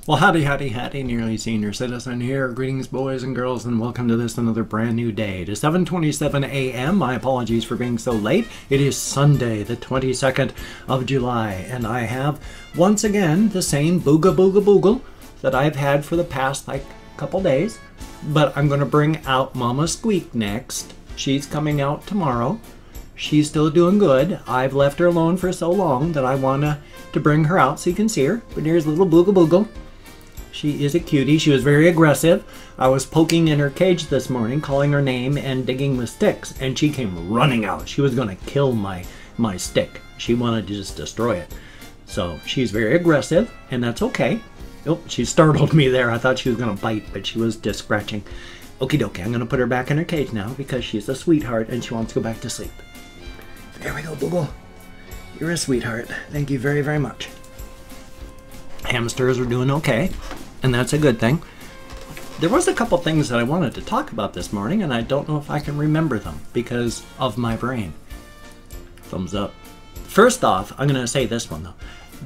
Well, howdy, howdy, howdy, nearly senior citizen here. Greetings, boys and girls, and welcome to this another brand new day. It is 7:27 a.m. My apologies for being so late. It is Sunday, the 22nd of July, and I have, once again, the same boogle that I've had for the past, couple days. But I'm going to bring out Mama Squeak next. She's coming out tomorrow. She's still doing good. I've left her alone for so long that I want to bring her out so you can see her. But here's little boogle. She is a cutie. She was very aggressive. I was poking in her cage this morning, calling her name and digging with sticks, and she came running out. She was going to kill my stick. She wanted to just destroy it. So she's very aggressive, and that's okay. Oh, she startled me there. I thought she was going to bite, but she was just scratching. Okie dokie, I'm going to put her back in her cage now because she's a sweetheart and she wants to go back to sleep. There we go, Boogle. You're a sweetheart. Thank you very, very much. Hamsters are doing okay, and that's a good thing. There was a couple things that I wanted to talk about this morning, and I don't know if I can remember them because of my brain. Thumbs up. First off, I'm going to say this one, though.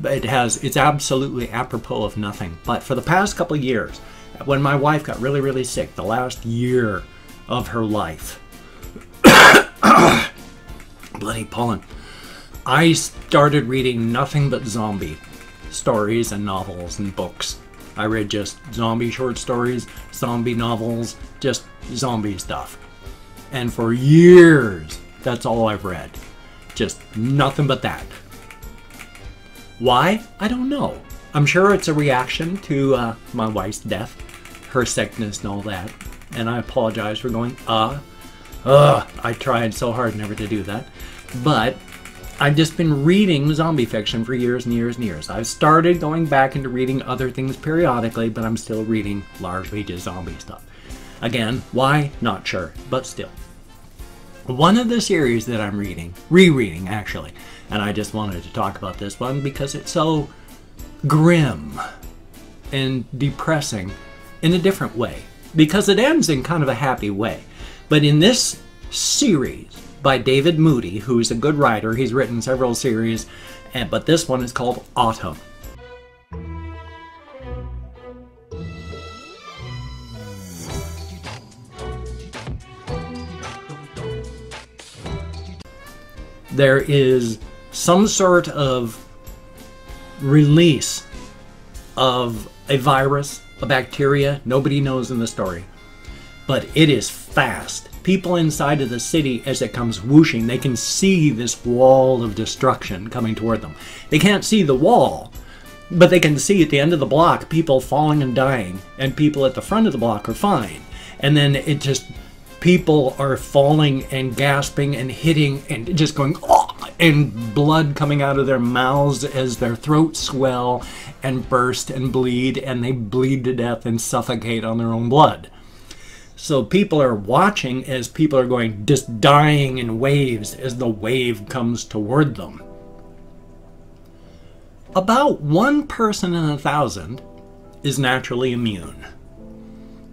It's absolutely apropos of nothing, but for the past couple of years, when my wife got really, really sick, the last year of her life, bloody pollen, I started reading nothing but zombie stories and novels and books. I read just zombie short stories, zombie novels, just zombie stuff. And for years, that's all I've read. Just nothing but that. Why? I don't know. I'm sure it's a reaction to my wife's death, her sickness and all that. And I apologize for going, I tried so hard never to do that. But I've just been reading zombie fiction for years and years and years. I've started going back into reading other things periodically, but I'm still reading largely just zombie stuff. Again, why? Not sure, but still. One of the series that I'm rereading actually, and I just wanted to talk about this one because it's so grim and depressing in a different way. Because it ends in kind of a happy way. But in this series, by David Moody, who's a good writer. He's written several series, but this one is called Autumn. There is some sort of release of a virus, a bacteria, nobody knows in the story, but it is fast. People inside of the city, as it comes whooshing, they can see this wall of destruction coming toward them. They can't see the wall, but they can see at the end of the block people falling and dying, and people at the front of the block are fine. And then people are falling and gasping and hitting and just going, oh, and blood coming out of their mouths as their throats swell and burst and bleed, and they bleed to death and suffocate on their own blood. So people are watching as people are going, just dying in waves as the wave comes toward them. About 1 person in 1,000 is naturally immune.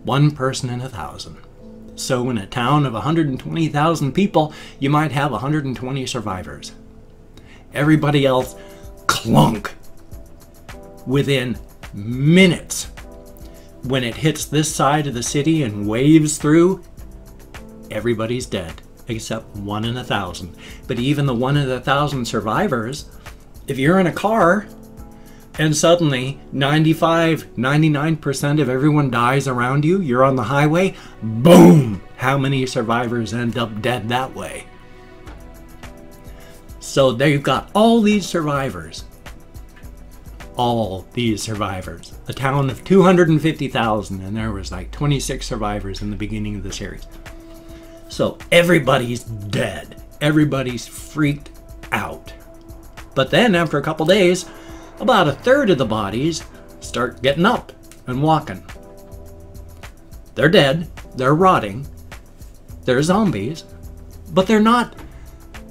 1 person in 1,000. So in a town of 120,000 people, you might have 120 survivors. Everybody else, clunk. Within minutes. When it hits this side of the city and waves through, everybody's dead, except 1 in 1,000. But even the 1 in 1,000 survivors, if you're in a car and suddenly 99% of everyone dies around you, you're on the highway, boom! How many survivors end up dead that way? So they've got all these survivors. All these survivors. A town of 250,000, and there was like 26 survivors in the beginning of the series. So everybody's dead. Everybody's freaked out. But then after a couple days, about 1/3 of the bodies start getting up and walking. They're dead. They're rotting. They're zombies. But they're not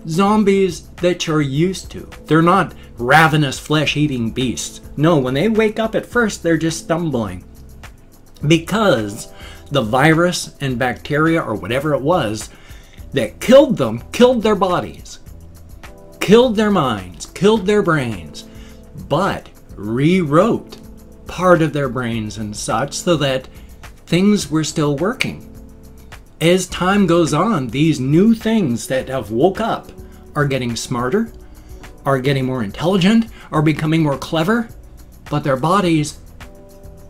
zombies that you're used to. They're not ravenous flesh-eating beasts. No, when they wake up at first, they're just stumbling. Because the virus and bacteria, or whatever it was, that killed them, killed their bodies, killed their minds, killed their brains, but rewrote part of their brains and such, so that things were still working. As time goes on, these new things that have woke up are getting smarter, are getting more intelligent, are becoming more clever, but their bodies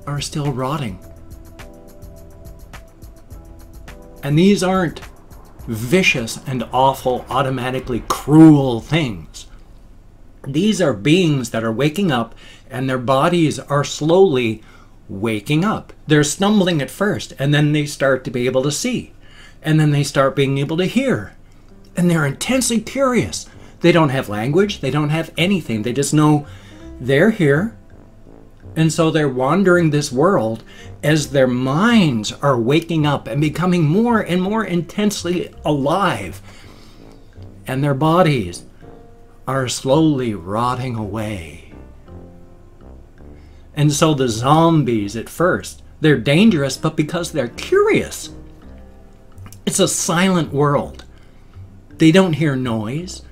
are still rotting. And these aren't vicious and awful, automatically cruel things. These are beings that are waking up, and their bodies are slowly waking up. They're stumbling at first, and then they start to be able to see. And then they start being able to hear. And they're intensely curious. They don't have language. They don't have anything. They just know they're here. And so they're wandering this world as their minds are waking up and becoming more and more intensely alive. And their bodies are slowly rotting away. And so the zombies at first, they're dangerous, but because they're curious. It's a silent world. They don't hear noise.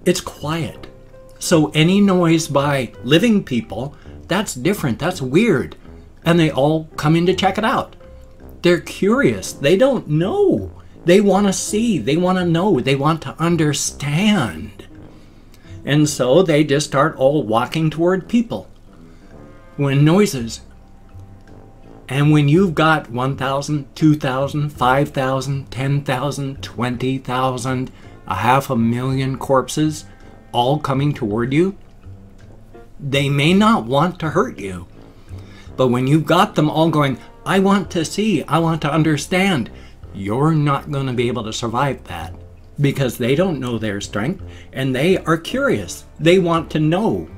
It's quiet. So any noise by living people, that's different, that's weird. And they all come in to check it out. They're curious. They don't know. They want to see. They want to know. They want to understand. And so they just start all walking toward people. When noises. And when you've got 1,000, 2,000, 5,000, 10,000, 20,000, 500,000 corpses all coming toward you, they may not want to hurt you. But when you've got them all going, I want to see, I want to understand, you're not going to be able to survive that. Because they don't know their strength, and they are curious. They want to know.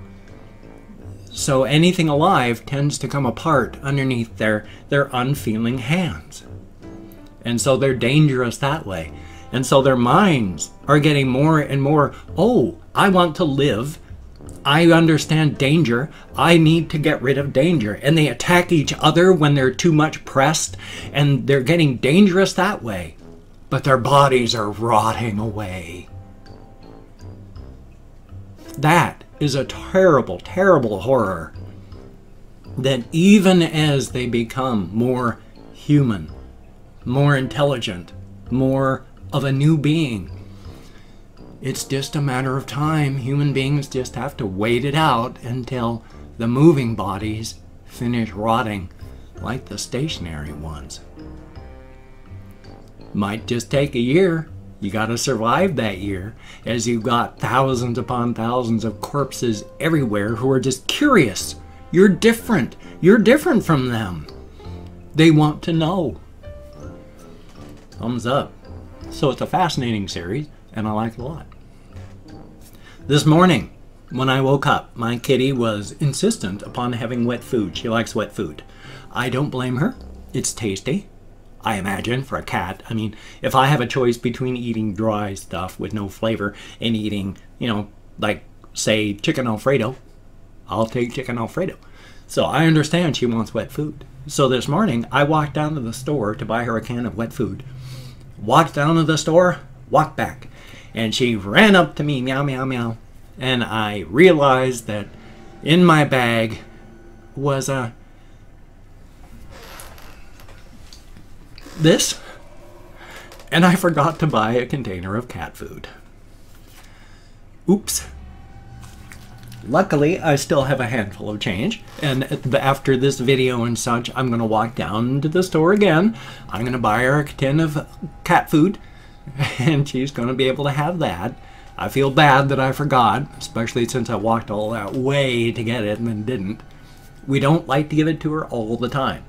So anything alive tends to come apart underneath their unfeeling hands. And so they're dangerous that way. And so their minds are getting more and more, oh, I want to live. I understand danger. I need to get rid of danger. And they attack each other when they're too much pressed. And they're getting dangerous that way. But their bodies are rotting away. That is a terrible, terrible horror. That even as they become more human, more intelligent, more of a new being, it's just a matter of time. Human beings just have to wait it out until the moving bodies finish rotting like the stationary ones. Might just take a year. You got to survive that year, as you've got thousands upon thousands of corpses everywhere who are just curious. You're different. You're different from them. They want to know. Thumbs up. So it's a fascinating series, and I like it a lot. This morning, when I woke up, my kitty was insistent upon having wet food. She likes wet food. I don't blame her. It's tasty. I imagine, for a cat. I mean, if I have a choice between eating dry stuff with no flavor and eating, like, say, chicken Alfredo, I'll take chicken Alfredo. So I understand she wants wet food. So this morning, I walked down to the store to buy her a can of wet food. Walked down to the store, walked back. And she ran up to me, meow, meow, meow. And I realized that in my bag was this, and I forgot to buy a container of cat food. Oops. Luckily, I still have a handful of change, and after this video and such, I'm going to walk down to the store again. I'm going to buy her a tin of cat food, and she's going to be able to have that. I feel bad that I forgot, especially since I walked all that way to get it and then didn't. We don't like to give it to her all the time.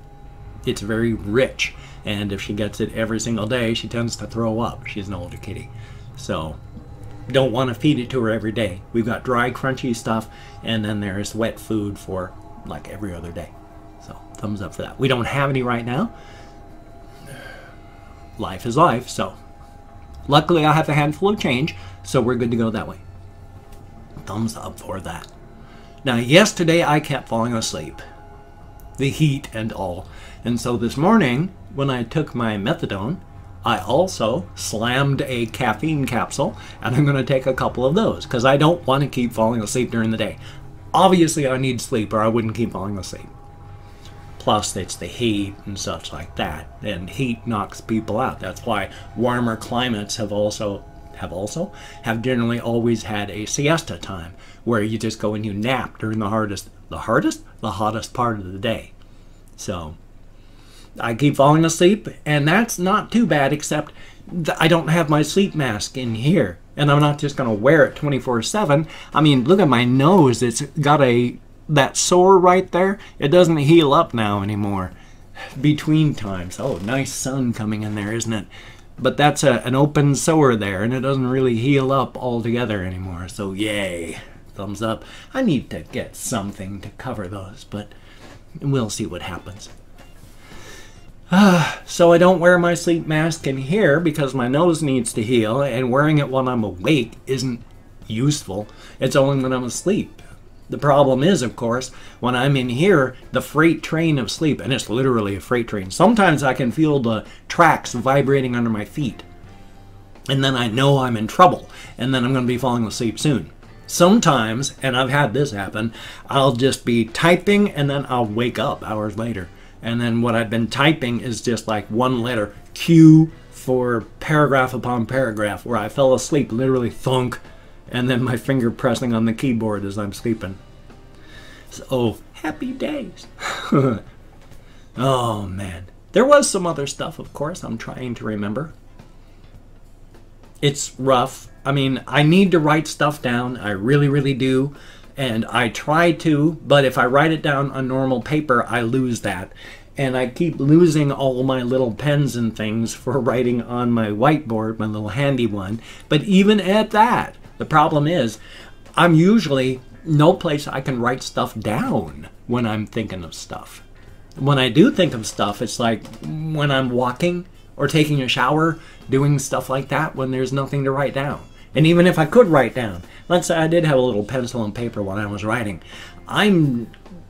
It's very rich. And if she gets it every single day, she tends to throw up. She's an older kitty. So, don't want to feed it to her every day. We've got dry, crunchy stuff, and then there's wet food for, like, every other day. So, thumbs up for that. We don't have any right now. Life is life, so. Luckily, I have a handful of change, so we're good to go that way. Thumbs up for that. Now, yesterday, I kept falling asleep. The heat and all. And so this morning, when I took my methadone, I also slammed a caffeine capsule, and I'm going to take a couple of those because I don't want to keep falling asleep during the day. Obviously, I need sleep or I wouldn't keep falling asleep. Plus, it's the heat and such like that. And heat knocks people out. That's why warmer climates have generally always had a siesta time where you just go and you nap during the hottest part of the day. So I keep falling asleep, and that's not too bad, except I don't have my sleep mask in here, and I'm not just going to wear it 24/7. I mean, look at my nose. It's got that sore right there. It doesn't heal up now anymore between times. Oh, nice sun coming in there, isn't it? But that's an open sore there, and it doesn't really heal up altogether anymore. So yay, thumbs up. I need to get something to cover those, but we'll see what happens. So I don't wear my sleep mask in here because my nose needs to heal, and wearing it when I'm awake isn't useful. It's only when I'm asleep. The problem is, of course, when I'm in here, the freight train of sleep, and it's literally a freight train. Sometimes I can feel the tracks vibrating under my feet, and then I know I'm in trouble, and then I'm going to be falling asleep soon. Sometimes, and I've had this happen, I'll just be typing, and then I'll wake up hours later. And then what I've been typing is just like one letter, Q for paragraph upon paragraph, where I fell asleep, literally thunk, and then my finger pressing on the keyboard as I'm sleeping. So, happy days. Oh, man. There was some other stuff, of course, I'm trying to remember. It's rough. I mean, I need to write stuff down. I really, really do. And I try to, but if I write it down on normal paper, I lose that. And I keep losing all my little pens and things for writing on my whiteboard, my little handy one. But even at that, the problem is, I'm usually no place I can write stuff down when I'm thinking of stuff. When I do think of stuff, it's like when I'm walking or taking a shower, doing stuff like that when there's nothing to write down. And even if I could write down, let's say I did have a little pencil and paper when I was writing,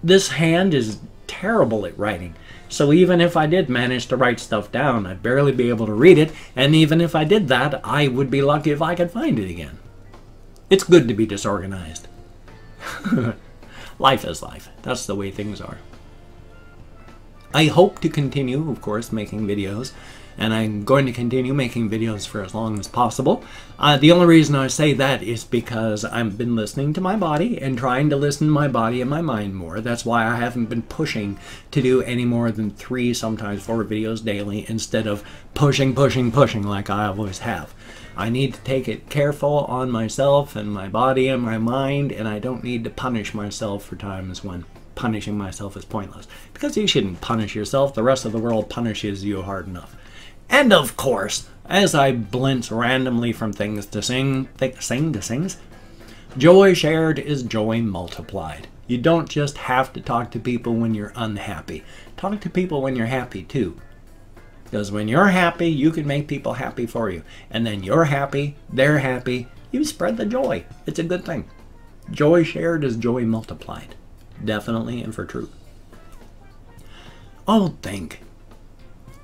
this hand is terrible at writing. So even if I did manage to write stuff down, I'd barely be able to read it. And even if I did that, I would be lucky if I could find it again. It's good to be disorganized. Life is life. That's the way things are. I hope to continue, of course, making videos. And I'm going to continue making videos for as long as possible. The only reason I say that is because I've been listening to my body and trying to listen to my body and my mind more. That's why I haven't been pushing to do any more than 3, sometimes 4 videos daily instead of pushing like I always have. I need to take it careful on myself and my body and my mind, and I don't need to punish myself for times when punishing myself is pointless. Because you shouldn't punish yourself. The rest of the world punishes you hard enough. And of course, as I blitz randomly from things to sings, joy shared is joy multiplied. You don't just have to talk to people when you're unhappy. Talk to people when you're happy too. Because when you're happy, you can make people happy for you. And then you're happy, they're happy, you spread the joy. It's a good thing. Joy shared is joy multiplied. Definitely and for true. Oh, think.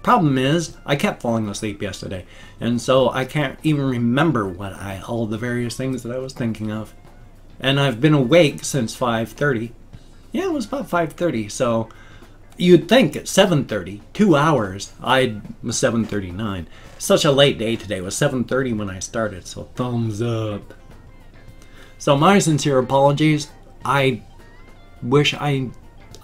Problem is, I kept falling asleep yesterday, and so I can't even remember all the various things that I was thinking of. And I've been awake since 5:30. Yeah, it was about 5:30, so you'd think at 7:30, 2 hours, I was 7:39. Such a late day today. It was 7:30 when I started, so thumbs up. So my sincere apologies.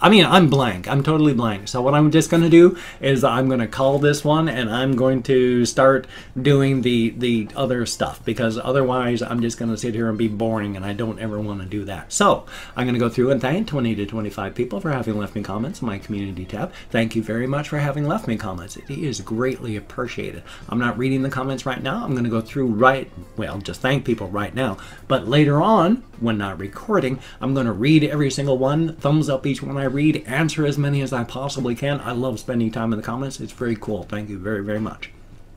I mean, I'm blank. I'm totally blank. So what I'm just going to do is I'm going to call this one, and I'm going to start doing the other stuff, because otherwise I'm just going to sit here and be boring, and I don't ever want to do that. So I'm going to go through and thank 20 to 25 people for having left me comments in my community tab. Thank you very much for having left me comments. It is greatly appreciated. I'm not reading the comments right now. I'm going to go through just thank people right now. But later on, when not recording, I'm going to read every single one, thumbs up each one I read, answer as many as I possibly can. I love spending time in the comments. It's very cool. Thank you very, very much.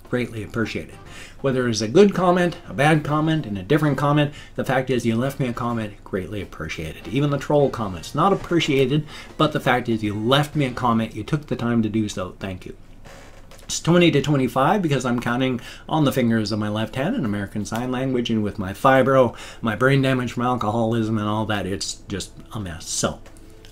Greatly appreciated. Whether it's a good comment, a bad comment, and a different comment, the fact is you left me a comment, greatly appreciated. Even the troll comments, not appreciated, but the fact is you left me a comment, you took the time to do so. Thank you. It's 20 to 25 because I'm counting on the fingers of my left hand in American Sign Language, and with my fibro, my brain damage from alcoholism and all that, it's just a mess. So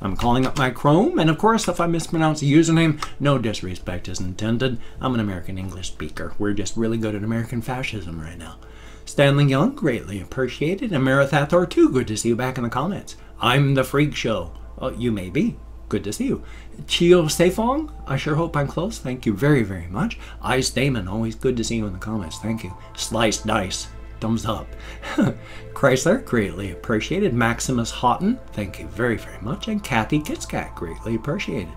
I'm calling up my Chrome, and of course, if I mispronounce the username, no disrespect is intended. I'm an American English speaker. We're just really good at American fascism right now. Stanley Young, greatly appreciated. And Marathathor, too, good to see you back in the comments. I'm the Freak Show. Oh, you may be. Good to see you. Chio Sefong, I sure hope I'm close. Thank you very, very much. Ice Damon, always good to see you in the comments. Thank you. Sliced Dice, thumbs up. Chrysler, greatly appreciated. Maximus Houghton, thank you very, very much. And Kathy Kitscat, greatly appreciated.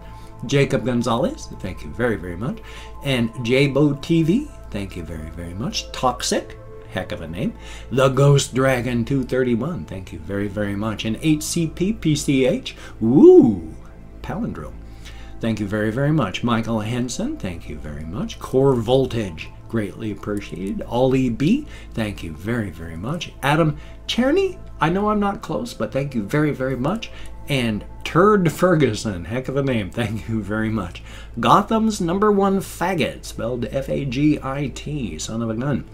Jacob Gonzalez, thank you very, very much. And Jbo TV, thank you very, very much. Toxic, heck of a name. The Ghost Dragon 231, thank you very, very much. And HCP PCH, woo, palindrome. Thank you very, very much. Michael Henson, thank you very much. Core Voltage, greatly appreciated. Ollie B, thank you very, very much. Adam Cherney, I know I'm not close, but thank you very, very much. And Turd Ferguson, heck of a name, thank you very much. Gotham's #1 faggot, spelled F-A-G-I-T, son of a gun.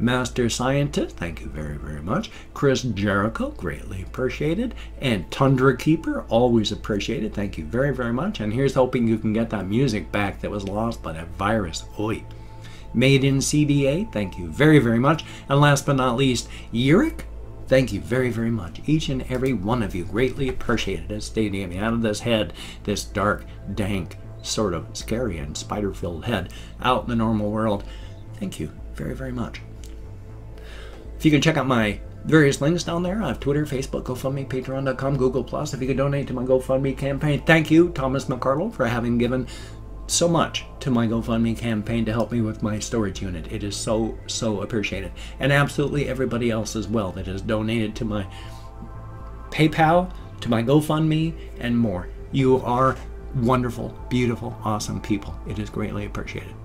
Master Scientist, thank you very, very much. Chris Jericho, greatly appreciated. And Tundra Keeper, always appreciated. Thank you very, very much. And here's hoping you can get that music back that was lost by that virus. Oi. Made in CDA, thank you very, very much. And last but not least, Yurik, thank you very, very much. Each and every one of you, greatly appreciated. As stating me out of this head, this dark, dank, sort of scary and spider-filled head, out in the normal world. Thank you very, very much. If you can check out my various links down there, I have Twitter, Facebook, GoFundMe, Patreon.com, Google+. If you could donate to my GoFundMe campaign, thank you, Thomas McCardle, for having given so much to my GoFundMe campaign to help me with my storage unit. It is so, so appreciated. And absolutely everybody else as well that has donated to my PayPal, to my GoFundMe, and more. You are wonderful, beautiful, awesome people. It is greatly appreciated.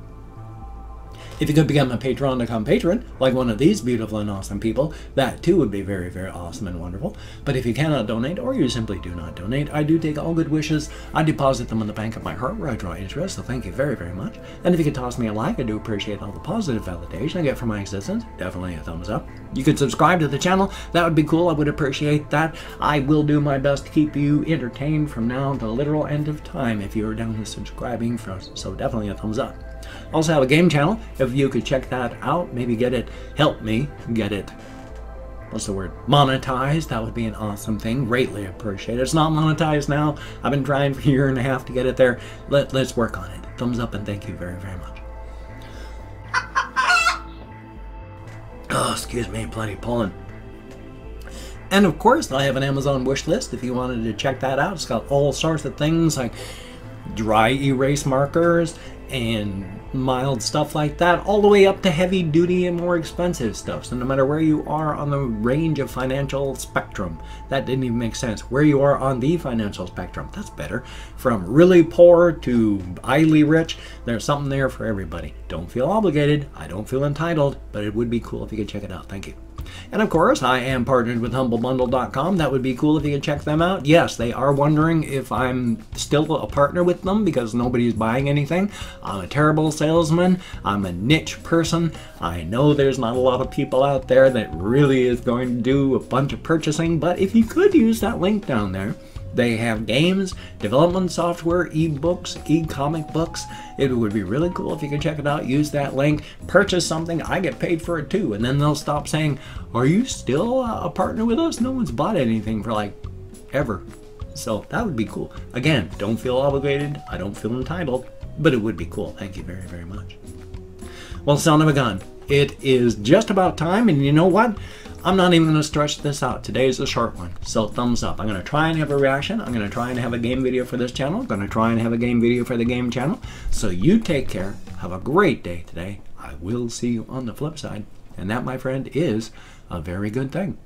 If you could become a Patreon.com patron, like one of these beautiful and awesome people, that too would be very, very awesome and wonderful. But if you cannot donate, or you simply do not donate, I do take all good wishes. I deposit them in the bank of my heart where I draw interest, so thank you very, very much. And if you could toss me a like, I do appreciate all the positive validation I get from my existence. Definitely a thumbs up. You could subscribe to the channel. That would be cool. I would appreciate that. I will do my best to keep you entertained from now to the literal end of time if you are down with subscribing, so definitely a thumbs up. Also have a game channel. If you could check that out, maybe get it, help me get it, what's the word, monetized. That would be an awesome thing. Greatly appreciate it. It's not monetized now. I've been trying for a year and a half to get it there. Let's work on it. Thumbs up and thank you very, very much. Oh, excuse me, plenty pollen. And of course, I have an Amazon wish list if you wanted to check that out. It's got all sorts of things like dry erase markers and mild stuff like that, all the way up to heavy duty and more expensive stuff. So no matter where you are on the range of financial spectrum, that didn't even make sense, where you are on the financial spectrum, that's better. From really poor to highly rich, there's something there for everybody. Don't feel obligated, I don't feel entitled, but it would be cool if you could check it out. Thank you. And of course, I am partnered with HumbleBundle.com. That would be cool if you could check them out. Yes, they are wondering if I'm still a partner with them because nobody's buying anything. I'm a terrible salesman. I'm a niche person. I know there's not a lot of people out there that really is going to do a bunch of purchasing, but if you could use that link down there, they have games, development software, ebooks, e-comic books. It would be really cool if you could check it out, use that link, purchase something, I get paid for it too. And then they'll stop saying, are you still a partner with us? No one's bought anything for like ever. So that would be cool. Again, don't feel obligated, I don't feel entitled, but it would be cool. Thank you very, very much. Well, son of a gun, it is just about time, and you know what? I'm not even going to stretch this out. Today is a short one, so thumbs up. I'm going to try and have a reaction. I'm going to try and have a game video for this channel. I'm going to try and have a game video for the game channel. So you take care. Have a great day today. I will see you on the flip side. And that, my friend, is a very good thing.